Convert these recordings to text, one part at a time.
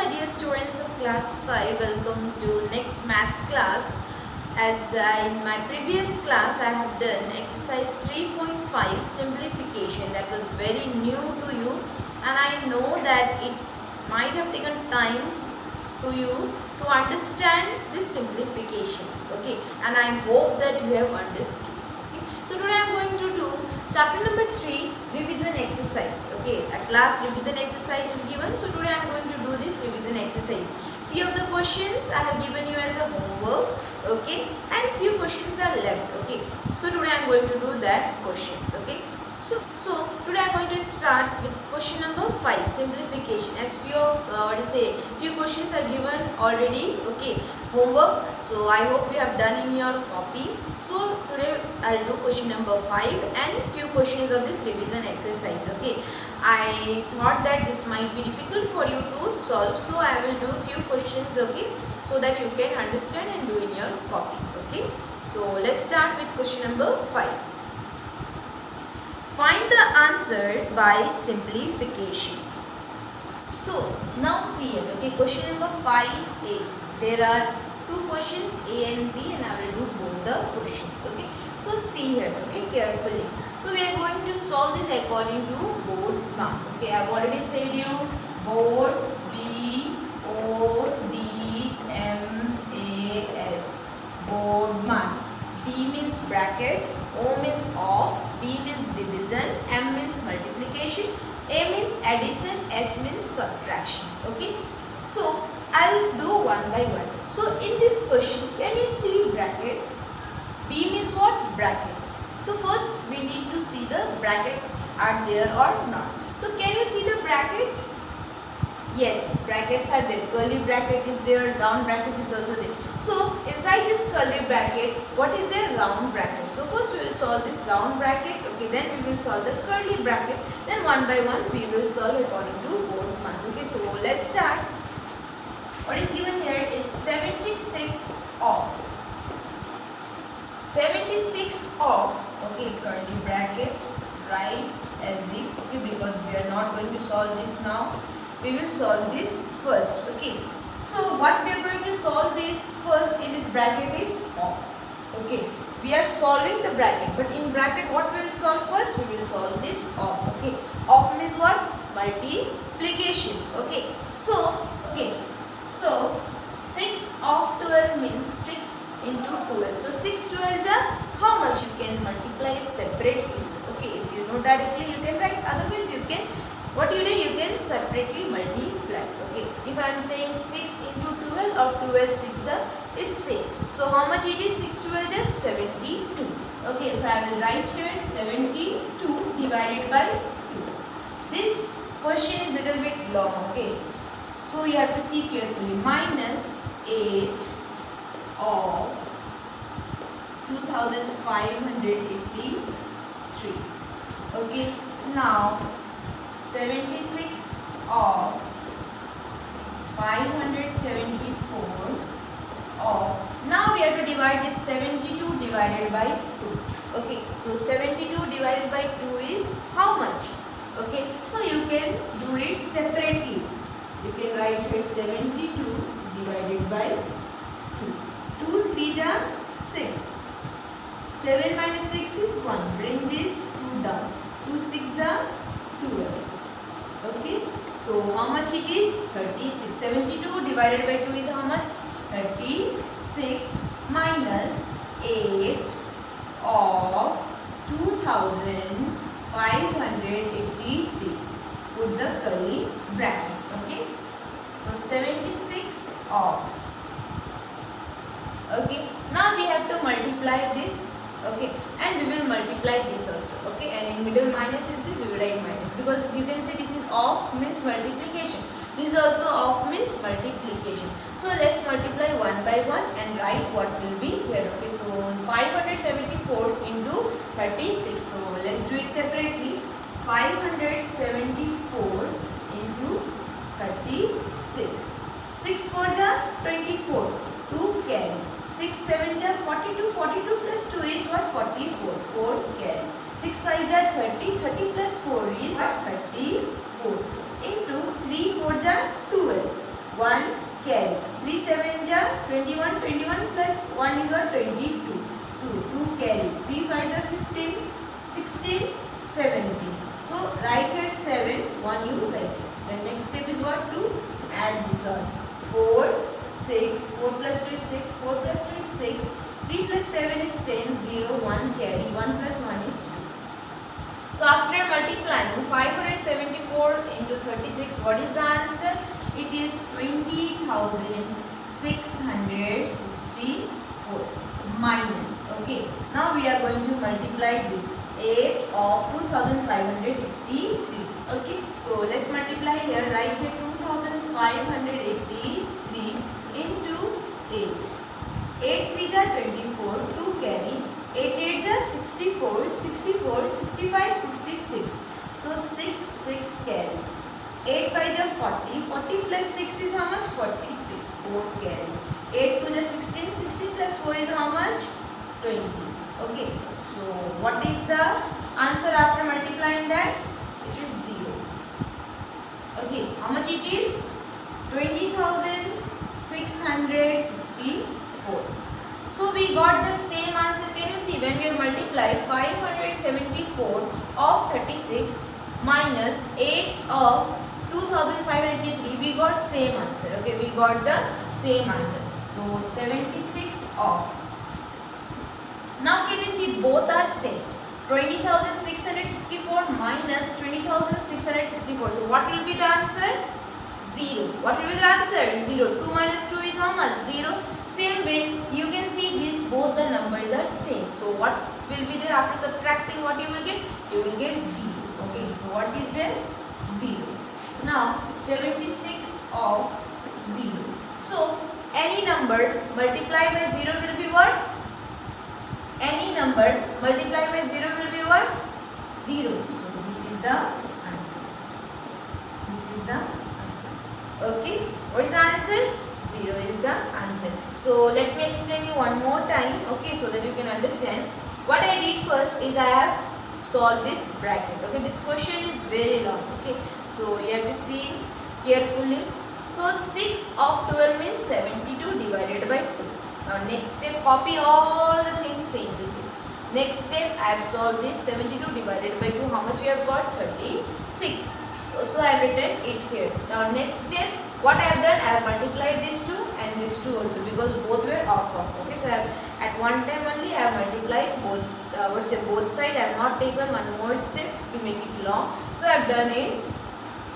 my dear students of class 5, welcome to next maths class. As in my previous class I have done exercise 3.5 simplification, that was very new to you, and I know that it might have taken time to you to understand this simplification, okay, and I hope that you have understood. Okay. So today I am going to do chapter number 3, revision exercise. Okay, at last revision exercise is given, so today I am going to do this revision exercise. Few of the questions I have given you as a homework, okay, and few questions are left, okay. So today I am going to do that questions, okay. So today I am going to start with question number 5, simplification. As few questions are given already, okay, homework. So I hope you have done in your copy. So today I will do question number 5 and few questions of this revision exercise, okay. I thought that this might be difficult for you to solve, so I will do few questions, okay, so that you can understand and do in your copy, okay. So let's start with question number 5. Find the answer by simplification. So now see here, okay, question number 5A. There are two questions, A and B, and I will do both the questions, okay. So see here, okay, carefully. So we are going to solve this according to board marks, okay. I have already said you board BODMAS, board marks. B means brackets, O means off, D means division, M means multiplication, A means addition, S means subtraction, okay. So I'll do one by one. So in this question, can you see brackets? B means what? Brackets. So first we need to see the brackets are there or not. So can you see the brackets? Yes, brackets are there. Curly bracket is there, round bracket is also there. So inside this curly bracket, what is there? Round bracket. So first we will solve this round bracket, okay, then we will solve the curly bracket, then one by one we will solve according to board marks, okay. So let's start. What is given here is 76 of 76 of, okay, curly bracket, right, as if, okay, because we are not going to solve this now, we will solve this first, okay. So what we are going to solve this first in this bracket is off, okay. We are solving the bracket, but in bracket what we will solve first? We will solve this off, okay. Off means what? Multiplication, okay. So, okay, so 6 of 12 means 6 into 12. So 6 12 how much? You can multiply separately, okay. If you know directly you can write, otherwise you can, what you do, you can separately multiply, okay. If I am saying 6 into 12 or 12 6 is same. So how much it is? 6 12 is 72, okay. So I will write here 72 divided by 2. This question is little bit long, okay. So you have to see carefully. Minus 8 of 2583, okay. Now 76 of 574 of, now we have to divide this 72 divided by 2, okay. So 72 divided by 2 is how much? Okay, so you can do it separately. You can write here 72 divided by 2. 2 3 6. 7 minus 6 is 1. Bring this 2 down. 2 6 12. Okay. So how much it is? 36. 72 divided by 2 is how much? 36 minus 8 of 2583. Put the curly bracket. Okay. So 76 of. Okay. Now we have to multiply this. Okay. And we will multiply this also. Okay. And in middle minus is the, we will write minus. Because you can say this is off means multiplication. This is also off means multiplication. So let's multiply one by one and write what will be here. Okay. So 574 into 36. So let's do it separately. 574 into 36. 6 4 24. 2 carry. 6 7 42. 42 plus 2 is what? 44. 4 carry. 6 5 30. 30 plus 4 is 34. Into 3 4 12. 1 write here 7, 1 you write here. The next step is what? To add this all. 4, 6, 4 plus 2 is 6, 4 plus 2 is 6, 3 plus 7 is 10, 0, 1 carry, 1 plus 1 is 2. So after multiplying 574 into 36, what is the answer? It is 20,664 minus. Okay. Now we are going to multiply this 8 of 2,583. Okay. So let's multiply here. Write here 2,583 into 8. 8 3 is 24. 2 carry. 8 8 is 64, 64, 65, 66. So 6, 6 carry. 8 5 is 40, 40 plus 6 is how much? 46, 4 carry. 8 2 is 16, 16 plus 4 is how much? 20. Okay, so what is the answer after multiplying that? It is 0. Okay, how much it is? 20,664. So we got the same answer. Can you see when we multiply 574 of 36 minus 8 of 2,583, we got same answer. Okay, we got the same answer. So 76 of. Now can you see both are same. 20,664 minus 20,664. So what will be the answer? 0. What will be the answer? 0. 2 minus 2 is how much? 0. Same way, you can see these both the numbers are same. So what will be there after subtracting? What you will get? You will get 0. Okay, so what is there? 0. Now 76 of 0. So any number multiplied by 0 will be what? Any number multiplied by 0 will be what? 0. So this is the answer. This is the answer. Okay, what is the answer? 0 is the answer. So let me explain you one more time, okay, so that you can understand. What I did first is I have solved this bracket. Okay, this question is very long. Okay, so you have to see carefully. So 6 of 12 means 72 divided by 2. Now next step, copy all the things same to same. Next step, I have solved this 72 divided by 2. How much we have got? 36. So I have written it here. Now next step, what I have done, I have multiplied this 2 and this 2 also, because both were off. Okay, so I have at one time only I have multiplied both. Both sides. I have not taken one more step to make it long. So I have done it.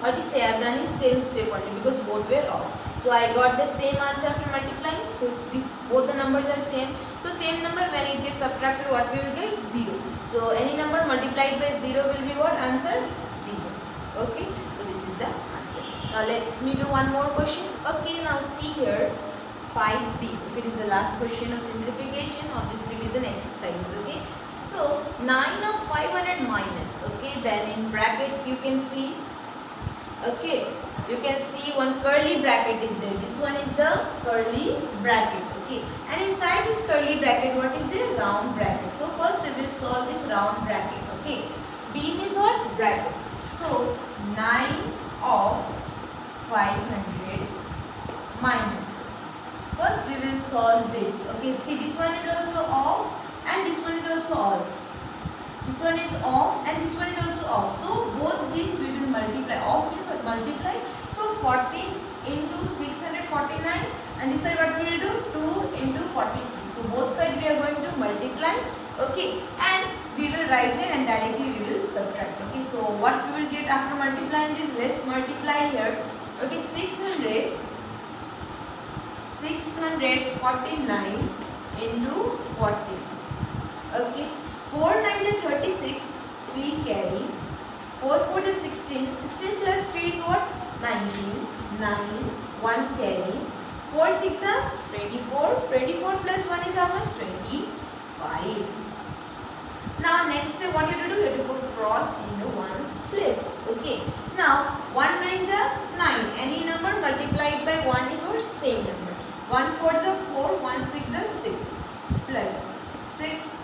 What is say? I have done it same step only because both were off. So I got the same answer after multiplying. So this both the numbers are same. So same number when it gets subtracted, what we will get? 0. So any number multiplied by 0 will be what? Answer 0. Okay. So this is the answer. Now let me do one more question. Okay. Now see here. 5B. Okay, this is the last question of simplification of this revision exercise. Okay. So 9 of 500 minus. Okay. Then in bracket you can see. Okay. You can see one curly bracket is there. This one is the curly bracket. Okay. And inside this curly bracket, what is the round bracket? So first we will solve this round bracket. Okay. B means what? Bracket. So 9 of 500 minus. First we will solve this. Okay. See, this one is also off and this one is also off. This one is off and this one is also off. So both these we will multiply. Off means what? Multiply. So 14 into 649 and this side what we will do? 2 into 43. So both sides we are going to multiply. Okay. And we will write here and directly we will subtract. Okay. So what we will get after multiplying this? Let's multiply here. Okay. 649 into 40. Okay. 4 9 is 36, 3 carry. 4 4 is 16. 16 plus 3 is what? 19. 9, 1 carry. 4 6 are 24. 24 plus 1 is how much? 25. Now next step, what you have to do? You have to put cross in the ones place. Okay. Now 1 9 is 9. Any number multiplied by 1 is what? Same number. 1 4 is 4. 1 6 is 6. Plus 6.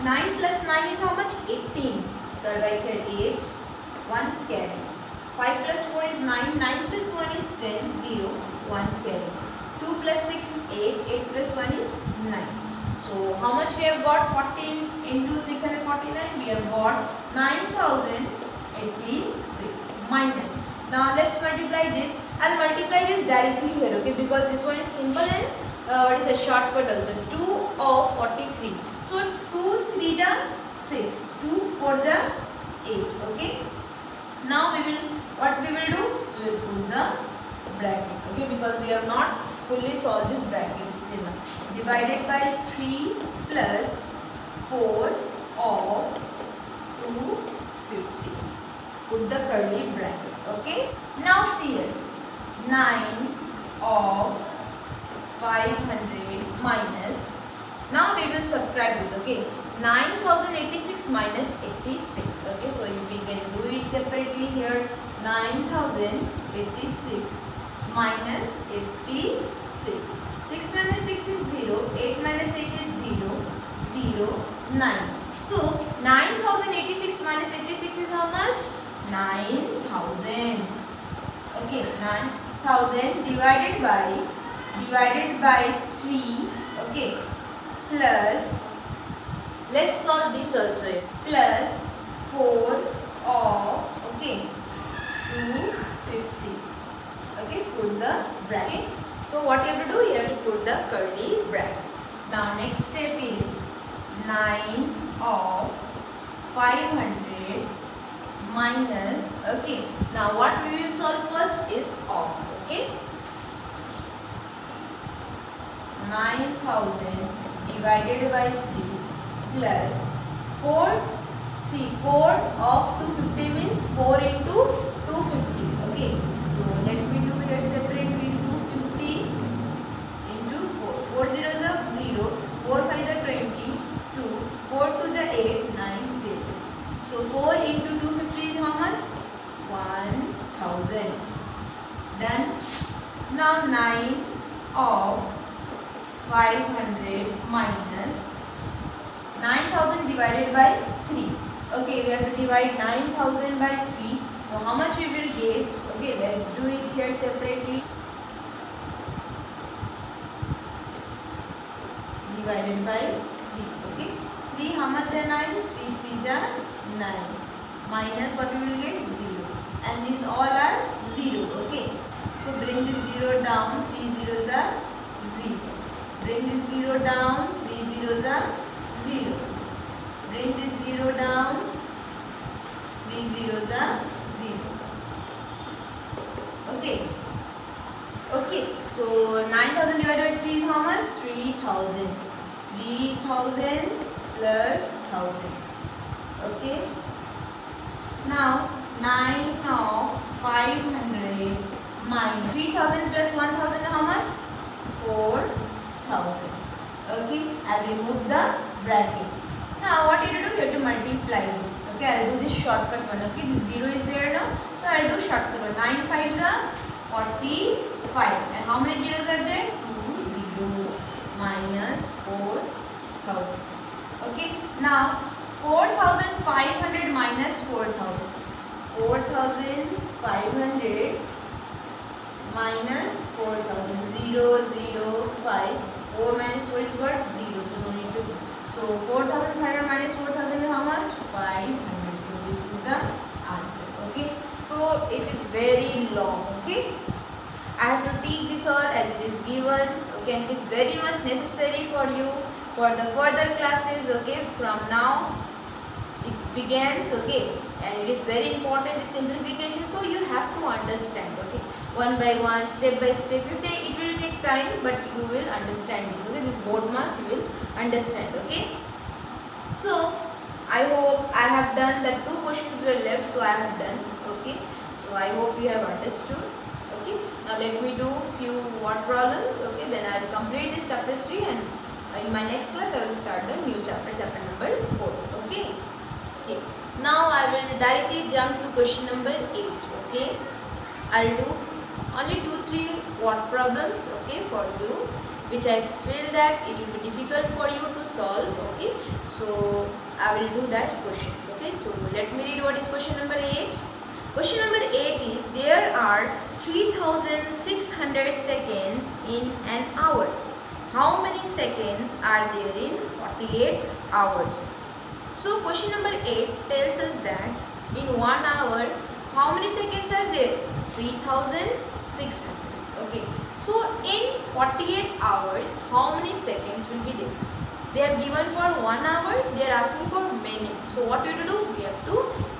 9 plus 9 is how much? 18. So I write here 8. 1 carry. 5 plus 4 is 9. 9 plus 1 is 10. 0. 1 carry. 2 plus 6 is 8. 8 plus 1 is 9. So how much we have got? 14 into 649. We have got 9,200 86 minus. Now let's multiply this. I'll multiply this directly here, okay, because this one is simple and what is a shortcut also. 2 of 43. So 2 3 ja 6, 2 4 ja 8, okay. Now what we will do? We will put the bracket, okay, because we have not fully solved this bracket still now. Divided by 3 plus 4 of 250. Put the curly bracket, okay. Now see here, 9 of 500 minus, now we will subtract this, okay. 9086 minus 86, okay. So we can do it separately here. 9086 minus 86. 6 minus 6 is 0. 8 minus 8 is 0. 0, 9. So 9086 minus 86 is how much? 9000. Okay, 9000 divided by 3. Okay, plus, let's solve this also. Plus 4 of, okay, 250. Okay, put the bracket. So what you have to do? You have to put the curly bracket. Now next step is 9 of 500 minus, okay. Now what we will solve first is off, okay. 9000 divided by 3 plus 4. See, 4 of 250 means 4 into 250, okay. So let me do here separately. 250 into 4. 4 zeros are 0. 4 5 are 22. 4 2 is 8, 9, 10. So 4 into 250 is how much? 1000. Done. Now 9 of 500 minus 9000 divided by 3. Okay, we have to divide 9000 by 3. So how much we will get? Okay, let's do it here separately. Divided by 3. Okay, 3 how much is 9? 3 3 is 9. Minus what we will get? 0. And these all are 0. Okay, so bring this 0 down. 3 zeros are 0. Bring this 0 down. 3 zeros are 0. Bring this 0 down. 3 zeros are 0. Okay. Okay. So 9000 divided by 3 is how much? 3000. 3000 plus 1000. Okay. Now 9 of 500 minus 3000 plus 1000 how much? 4000. Okay. I remove the bracket. Now what you have to do? You have to multiply this. Okay, I will do this shortcut one. Okay, this 0 is there now, so I will do shortcut one. 9 5s are 45, and how many zeros are there? 2 zeros. Minus 4000. Okay, now 4500 minus 4000. 4500 minus 4000. 0 0 5. 4 minus 4 is what? 0. So no need to do. So 4500 minus 4000 is how much? 500. So this is the answer. Okay. So it is very long. Okay. I have to teach this all as it is given. Okay. And it is very much necessary for you for the further classes. Okay. From now it begins. Okay. And it is very important, the simplification. So you have to understand. Okay. One by one, step by step. It will take time, but you will understand this. Okay, this board marks you will understand. Okay. So I hope I have done. The 2 questions were left, so I have done. Okay. So I hope you have understood. Okay. Now let me do few word problems. Okay. Then I will complete this chapter 3, and in my next class I will start the new chapter, chapter number 4. Okay. Okay. Now I will directly jump to question number 8. Okay. I'll do only 2-3 word problems, okay, for you, which I feel that it will be difficult for you to solve. Okay, so I will do that questions. Okay, so let me read what is question number 8. Question number 8 is, there are 3600 seconds in an hour. How many seconds are there in 48 hours? So question number 8 tells us that In 1 hour, how many seconds are there? 3600. Okay, so in 48 hours, how many seconds will be there? They have given for 1 hour, they are asking for many. So what we have to do? We have to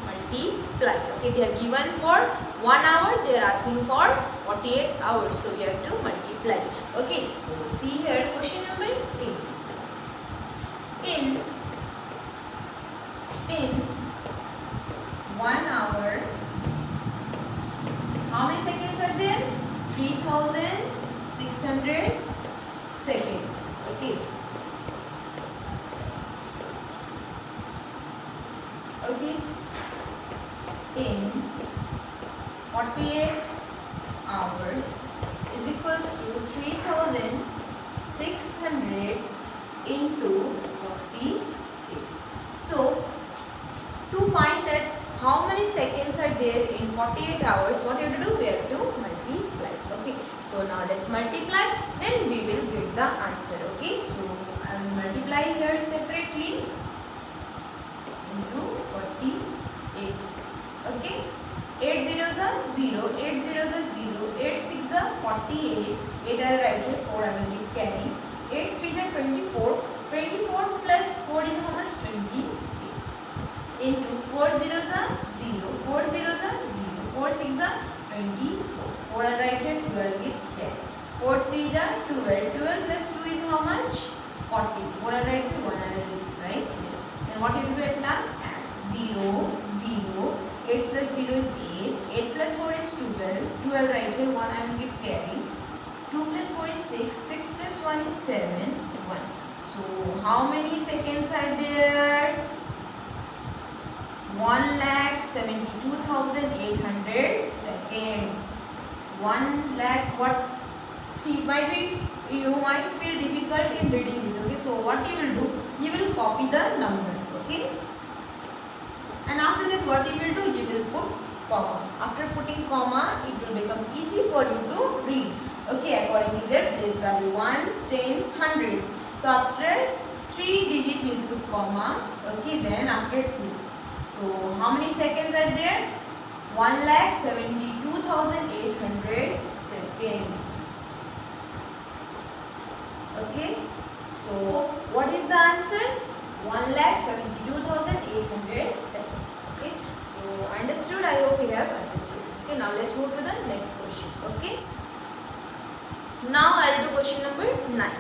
multiply. Okay, they have given for 1 hour, they are asking for 48 hours. So we have to multiply. Okay, so see here question number 8. In 1 hour, how many seconds are there? 3600 seconds. Okay. Okay. In 48 hours is equals to 3600 into 48. So to find that how many seconds are there in 48 hours, what you have to do? We have to multiply. Okay, so now let's multiply, then we will get the answer. Okay, so I will multiply here separately into 48. Okay, 8 zeros are 0, 8 zeros are 0, 8 6 are 48, 8 I will write here, 4 I will give carry, 8 3 are 24, 24 plus 4 is how much? 28. Into 4 zeros are 0, 4 zeros are 0, 4 6 are 24, 4 I write here, 2 I will give carry, 4 3 are 12, 12 plus 2 is how much? 40, 4 I write here, 1 I will give, right? Then what you will do at last? Add 0, 0, 8 plus 0 is 8, 8 plus 4 is 12, 2 I will write here, 1 I will give carry, 2 plus 4 is 6, 6 plus 1 is 7, 1. So how many seconds are there? 1,72,800 seconds. 1 lakh what? See, might be you might feel difficult in reading this. Okay, so what you will do? You will copy the number. Okay, and after that, what you will do? You will put comma. After putting comma, it will become easy for you to read. Okay, according to their place value, ones, tens, hundreds. So after 3 digit, you put comma. Okay, then after 2. So how many seconds are there? 1,72,800 seconds. Okay, so what is the answer? 1,72,800 seconds. Okay, so understood? I hope you have understood. Okay, now let's move to the next question. Okay, now I'll do question number 9.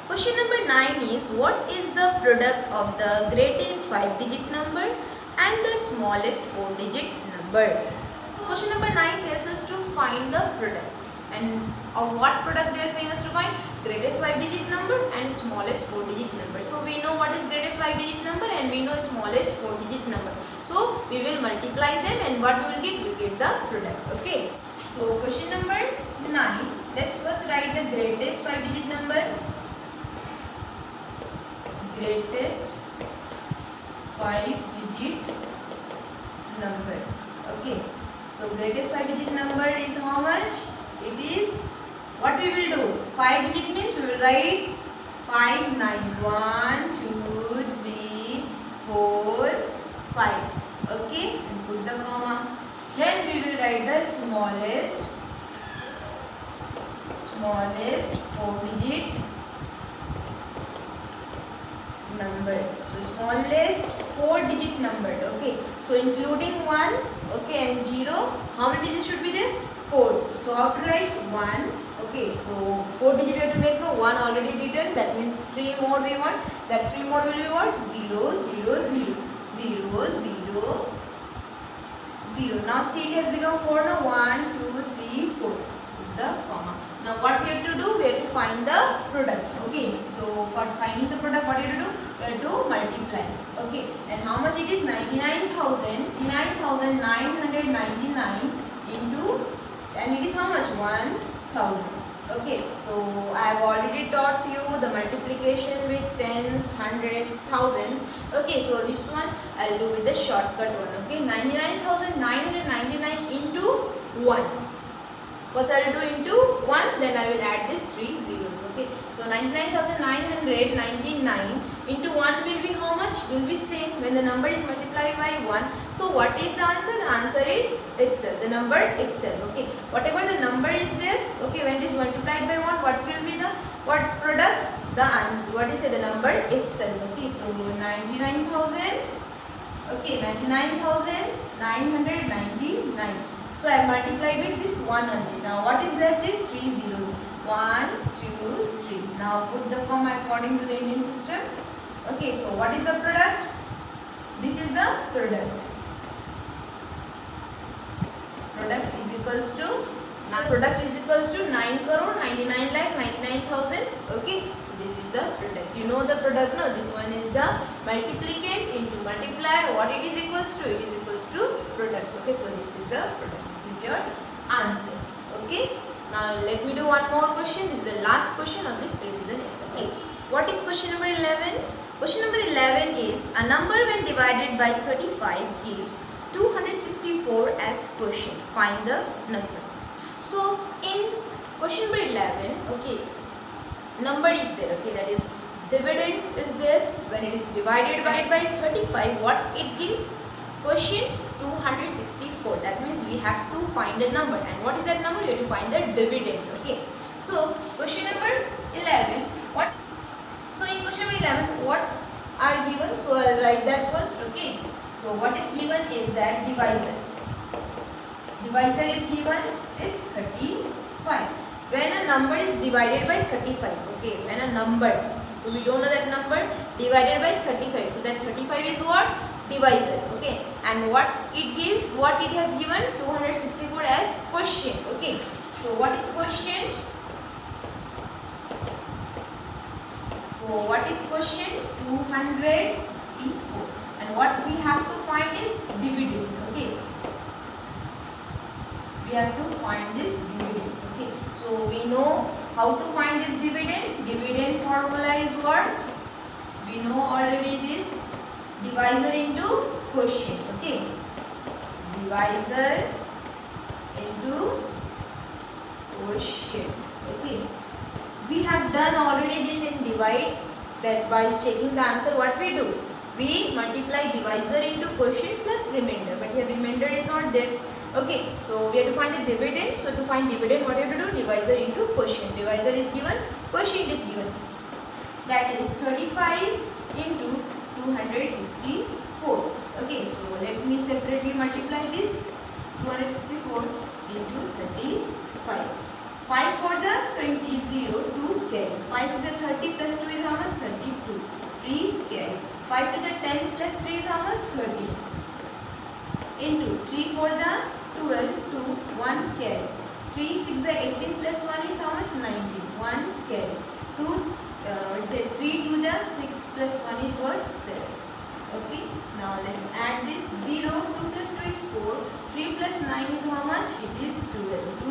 Question number 9 is, what is the product of the greatest 5-digit number and the smallest 4-digit number? Question number 9 tells us to find the product. And of what product they are saying us to find? Greatest 5-digit number and smallest 4-digit number. So we know what is greatest 5-digit number and we know smallest 4-digit number. So we will multiply them and what we will get? We will get the product. Okay. So question number 9. Let's first write the greatest 5-digit number. Greatest 5-digit number. Okay, so greatest 5-digit number is how much? It is, what we will do? 5-digit means we will write 5 nines. 1, 2, 3, 4, 5. Okay, and put the comma. Then we will write the smallest 4-digit number. So smallest 4-digit number. Okay, so including 1, okay, and 0, how many digits should be there? 4. So how to write? 1. Okay, so 4 digit we have to make. No, 1 already written, that means 3 more we want. That 3 more will be what? 0, 0, 0, 0, 0, 0. Now see, it has become 4 now. 1, 2, 3, 4. Put the comma. Now what we have to do? We have to find the product. Okay, so for finding the product, what you have to do? We have to multiply. Okay, and how much it is? 99,999 into, and it is how much? 1,000. Okay, so I have already taught you the multiplication with tens, hundreds, thousands. Okay, so this one I will do with the shortcut one. Okay, 99,999 into 1. Because I will do into 1, then I will add these 3 zeros. Okay, so 99,999 into 1 will be how much? Will be same when the number is multiplied by 1. So what is the answer? The answer is itself, the number itself. Okay, whatever the number is there, okay, when it is multiplied by 1, what will be the what product? The answer, what is it? The number itself. Okay, so 99,000. Okay, 99,999. So I multiplied with this 1 only. Now what is left is 3 zeros. 1, 2, 3. Now put the comma according to the Indian system. Okay, so what is the product? This is the product. Product is equals to, now product is equals to 9 crore 99 lakh 99,000. Okay, so this is the product. You know the product now. This one is the multiplicand into multiplier. What it is equals to? It is equals to product. Okay, so this is the product. This is your answer. Okay, now let me do one more question. This is the last question of this revision exercise. What is question number 11? Question number 11 is a number when divided by 35 gives 264 as quotient. Find the number. So in question number 11, okay, number is there, okay, that is dividend is there. When it is divided by 35, what it gives? Quotient 264. That means we have to find a number. And what is that number? You have to find the dividend. Okay, so question number 11, what? So in question number 11, what are given? So I'll write that first. Okay, so what is given is that divisor. Divisor is given is 35. When a number is divided by 35, okay, when a number, so we don't know that number, divided by 35, so that 35 is what? Divisor. Okay, and what it gives, what it has given? 264 as quotient. Okay, so what is quotient? So what is quotient? 264. And what we have to find is dividend. Okay, we have to find this dividend. Okay, so we know how to find this dividend. Dividend formula is what? We know already this. Divisor into quotient. Okay, divisor into quotient. Okay, we have done already this in divide, that by checking the answer what we do? We multiply divisor into quotient plus remainder, but here remainder is not there. Okay, so we have to find the dividend. So to find dividend, what you have to do? Divisor into quotient. Divisor is given, quotient is given. That is 35 into 264. Okay, so let me separately multiply this. 264 into 35. 5 for the 20, 0, 2 carry. 5 to the 30 plus 2 is how much? 32. 3 carry. 5 to the 10 plus 3 is how much? 30. Into 3 for the 12, 2, 1 carry. 3, 6 the 18 plus 1 is how much? 19. 1 carry. 3 to the 6 plus 1 is what? 7. Okay, now let's add this. 0, 2 plus 2 is 4. 3 plus 9 is how much? It is 12. 2,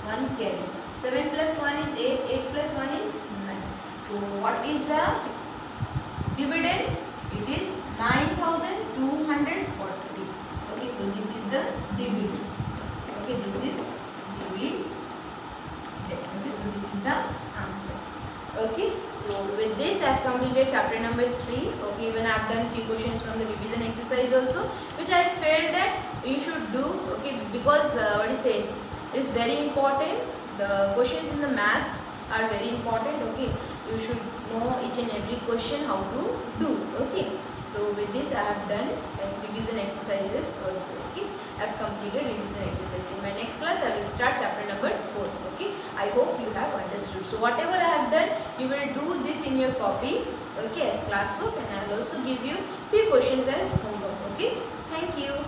1 carry. 7 plus 1 is 8. 8 plus 1 is 9. So what is the dividend? It is 9,240. Okay, so this is the dividend. Okay, this is dividend. Okay, so this is the answer. Okay, so with this I have completed chapter number 3. Okay, even I have done few questions from the revision exercise also, which I felt that you should do. Okay, because what is it? It is very important. The questions in the maths are very important. Okay, you should know each and every question how to do. Okay, so with this I have done revision exercises also. Okay, I have completed revision exercise. In my next class I will start chapter number 4. Okay, I hope you have understood. So whatever I have done, you will do this in your copy. Okay, as classwork, and I will also give you few questions as homework. Okay, thank you.